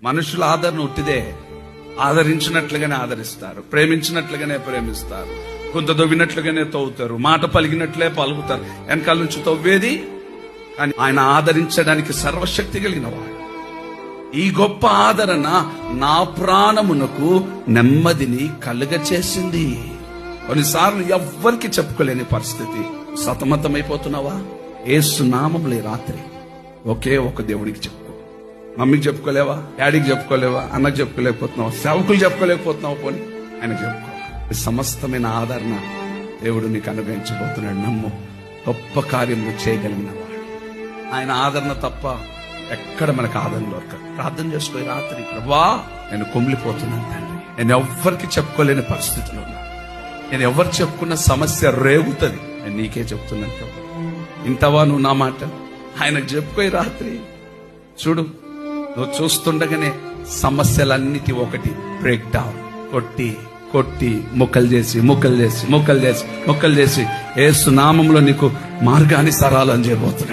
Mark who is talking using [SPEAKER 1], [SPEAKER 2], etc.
[SPEAKER 1] మనుషుల ఆదరణ ఉట్టిదే. ఆదరించినట్లుగానే ఆదరిస్తారు, ప్రేమించినట్లుగానే ప్రేమిస్తారు, కొంత తవ్వినట్లుగానే తవ్వుతారు, మాట పలిగినట్లే పలుకుతారు. వెనకాల నుంచి తవ్వేది, కానీ ఆయన ఆదరించడానికి సర్వశక్తి కలిగిన వాడు. ఈ గొప్ప ఆదరణ నా ప్రాణమునకు నెమ్మదిని కలుగచేసింది. కొన్నిసార్లు ఎవ్వరికి చెప్పుకోలేని పరిస్థితి, సతమతమైపోతున్నావా? యేసు నామములో ఈ రాత్రి ఒకే ఒక దేవుడికి చెప్పుకో. మమ్మీకి చెప్పుకోలేవా? డాడీకి చెప్పుకోలేవా? అన్నకి చెప్పుకోలేకపోతున్నావా? సేవకులు చెప్పుకోలేకపోతున్నావు, పోనీ ఆయన చెప్పుకో. సమస్తమైన ఆదరణ దేవుడు నీకు అనుగ్రహించబోతున్నాడు. నమ్ము, గొప్ప కార్యములు చేయగలిగిన వాడు. ఆయన ఆదరణ తప్ప ఎక్కడ మనకు ఆదరణ దొరకదు. ప్రార్థన చేసుకో రాత్రి, ప్రభువా నేను కుమిలిపోతున్నాను తండ్రి, నేను ఎవ్వరికి చెప్పుకోలేని పరిస్థితిలో ఉన్నా, నేను ఎవరు చెప్పుకున్న సమస్య రేగుతుంది, నేను నీకే చెప్తున్నాను ప్రభు. ఇంతవా నువ్వు నా మాట? ఆయనకు చెప్పుకో రాత్రి. చూడు, నువ్వు చూస్తుండగానే సమస్యలన్నిటి ఒకటి బ్రేక్ డౌన్, కొట్టి కొట్టి ముక్కలు చేసి యేసు నామంలో నీకు మార్గాన్ని సరాలని చేయబోతున్నాడు.